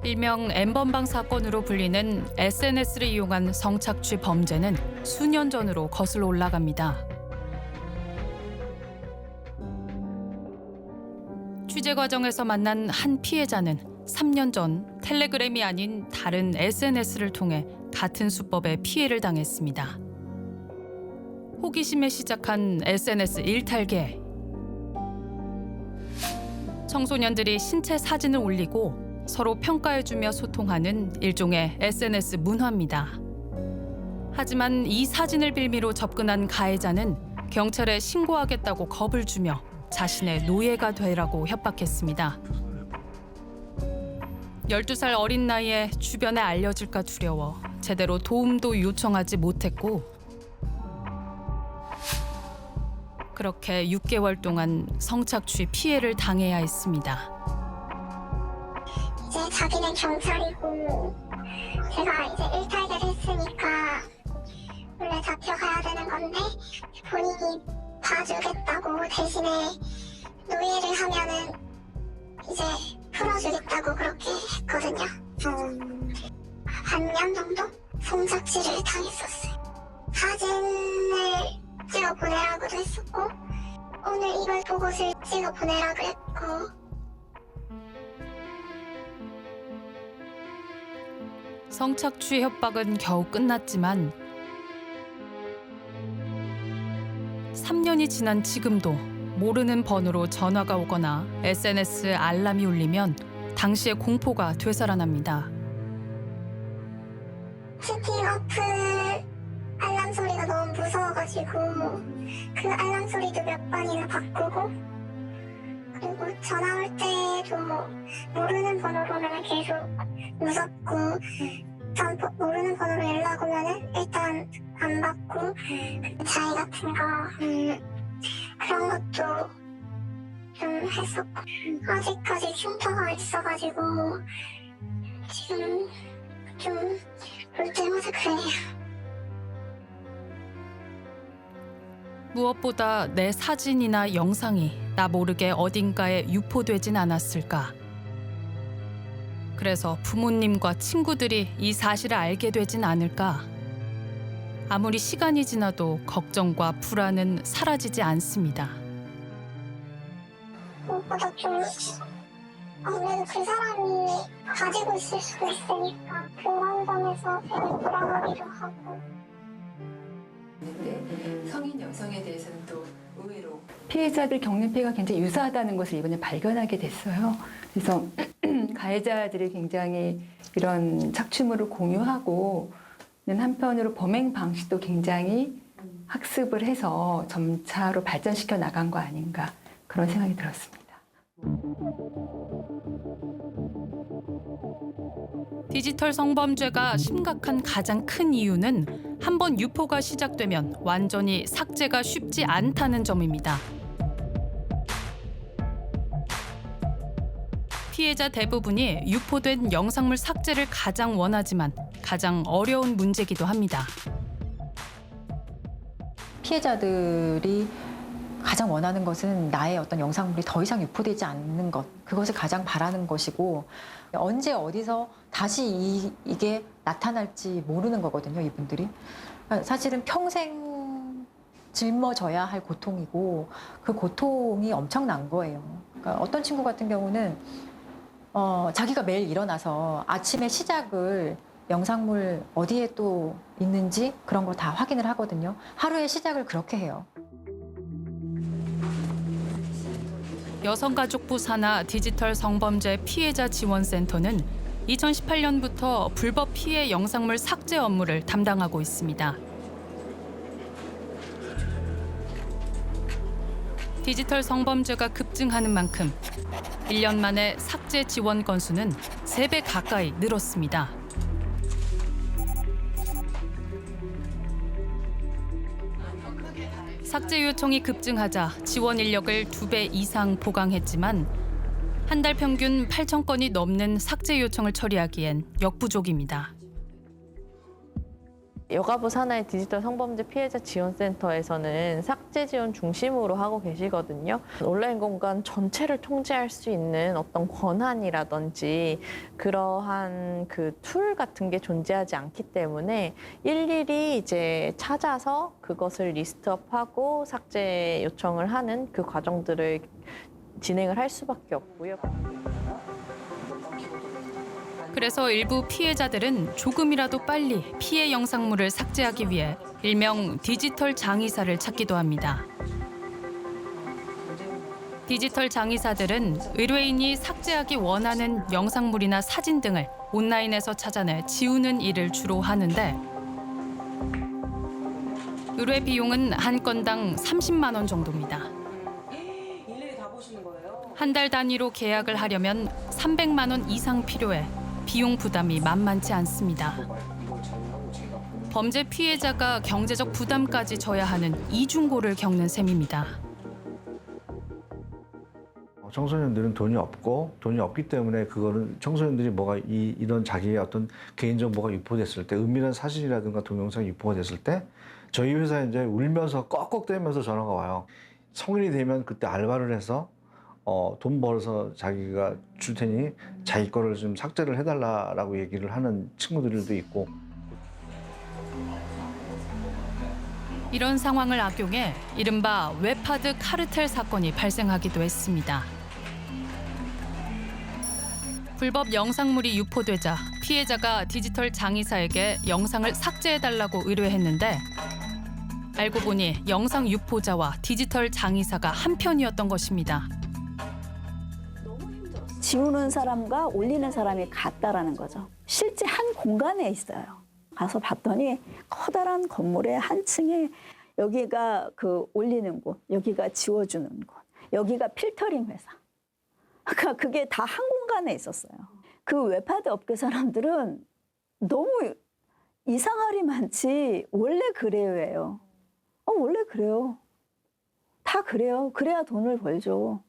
일명 N번방 사건으로 불리는 SNS를 이용한 성착취 범죄는 수년 전으로 거슬러 올라갑니다. 취재 과정에서 만난 한 피해자는 3년 전 텔레그램이 아닌 다른 SNS를 통해 같은 수법의 피해를 당했습니다. 호기심에 시작한 SNS 일탈계. 청소년들이 신체 사진을 올리고 서로 평가해주며 소통하는 일종의 SNS 문화입니다. 하지만 이 사진을 빌미로 접근한 가해자는 경찰에 신고하겠다고 겁을 주며 자신의 노예가 되라고 협박했습니다. 12살 어린 나이에 주변에 알려질까 두려워 제대로 도움도 요청하지 못했고 그렇게 6개월 동안 성착취 피해를 당해야 했습니다. 이제 자기는 경찰이고 제가 이제 일탈계를 했으니까 원래 잡혀가야 되는 건데 본인이 봐주겠다고 대신에 노예를 하면은 이제 풀어주겠다고 그렇게 했거든요. 반년 정도 성착취를 당했었어요. 사진을 찍어 보내라고도 했었고 오늘 이걸 보고서 찍어 보내라 그랬고 성착취 협박은 겨우 끝났지만 3년이 지난 지금도 모르는 번호로 전화가 오거나 SNS 알람이 울리면 당시의 공포가 되살아납니다. 채팅 어플 알람 소리가 너무 무서워가지고 그 알람 소리도 몇 번이나 바꾸고 그리고 전화 올 때도 모르는 번호로는 계속 무섭고 전 모르는 번호로 연락 오면은 일단 안 받고 자의 같은 거 그런 것도 좀 했었고 아직까지 흉터가 있어가지고 지금 좀 볼 때마다 그래요. 무엇보다 내 사진이나 영상이 나 모르게 어딘가에 유포되진 않았을까. 그래서 부모님과 친구들이 이 사실을 알게 되진 않을까. 아무리 시간이 지나도 걱정과 불안은 사라지지 않습니다. 무엇보다 좀 아무래도 그 사람이 가지고 있을 수도 있으니까 그런 점에서 되게 불안하기도 하고. 근데 성인 여성에 대해서는 또 의외로 피해자들 겪는 피해가 굉장히 유사하다는 것을 이번에 발견하게 됐어요. 그래서 가해자들이 굉장히 이런 착취물을 공유하고 한편으로 범행 방식도 굉장히 학습을 해서 점차로 발전시켜 나간 거 아닌가 그런 생각이 들었습니다. 디지털 성범죄가 심각한 가장 큰 이유는 한 번 유포가 시작되면 완전히 삭제가 쉽지 않다는 점입니다. 피해자 대부분이 유포된 영상물 삭제를 가장 원하지만 가장 어려운 문제이기도 합니다. 피해자들이 가장 원하는 것은 나의 어떤 영상물이 더 이상 유포되지 않는 것, 그것을 가장 바라는 것이고 언제 어디서 다시 이게 나타날지 모르는 거거든요, 이분들이. 사실은 평생 짊어져야 할 고통이고 그 고통이 엄청난 거예요. 그러니까 어떤 친구 같은 경우는 자기가 매일 일어나서 아침에 시작을 영상물 어디에 또 있는지 그런 걸 다 확인을 하거든요. 하루의 시작을 그렇게 해요. 여성가족부 산하 디지털 성범죄 피해자 지원센터는 2018년부터 불법 피해 영상물 삭제 업무를 담당하고 있습니다. 디지털 성범죄가 급증하는 만큼 1년 만에 삭제 지원 건수는 3배 가까이 늘었습니다. 삭제 요청이 급증하자 지원 인력을 2배 이상 보강했지만 한 달 평균 8,000건이 넘는 삭제 요청을 처리하기엔 역부족입니다. 여가부 산하의 디지털 성범죄 피해자 지원센터에서는 삭제 지원 중심으로 하고 계시거든요. 온라인 공간 전체를 통제할 수 있는 어떤 권한이라든지 그러한 그 툴 같은 게 존재하지 않기 때문에 일일이 이제 찾아서 그것을 리스트업하고 삭제 요청을 하는 그 과정들을 진행을 할 수밖에 없고요. 그래서 일부 피해자들은 조금이라도 빨리 피해 영상물을 삭제하기 위해 일명 디지털 장의사를 찾기도 합니다. 디지털 장의사들은 의뢰인이 삭제하기 원하는 영상물이나 사진 등을 온라인에서 찾아내 지우는 일을 주로 하는데 의뢰 비용은 한 건당 30만 원 정도입니다. 한 달 단위로 계약을 하려면 300만 원 이상 필요해 비용 부담이 만만치 않습니다. 범죄 피해자가 경제적 부담까지 져야 하는 이중고를 겪는 셈입니다. 청소년들은 돈이 없기 때문에 그거는 청소년들이 이런 자기의 어떤 개인정보가 유포됐을 때 은밀한 사진이라든가 동영상이 유포가 됐을 때 저희 회사에 이제 울면서 꺽꺽대면서 전화가 와요. 성인이 되면 그때 알바를 해서 돈 벌어서 자기가 줄 테니 자기 거를 좀 삭제를 해달라라고 얘기를 하는 친구들도 있고. 이런 상황을 악용해 이른바 웹하드 카르텔 사건이 발생하기도 했습니다. 불법 영상물이 유포되자 피해자가 디지털 장의사에게 영상을 삭제해달라고 의뢰했는데 알고 보니 영상 유포자와 디지털 장의사가 한편이었던 것입니다. 지우는 사람과 올리는 사람이 같다라는 거죠. 실제 한 공간에 있어요. 가서 봤더니 커다란 건물의 한 층에 여기가 그 올리는 곳, 여기가 지워주는 곳, 여기가 필터링 회사. 그러니까 그게 다 한 공간에 있었어요. 그 웹하드 업계 사람들은 너무 이상할이 많지 원래 그래요예요. 원래 그래요. 다 그래요. 그래야 돈을 벌죠.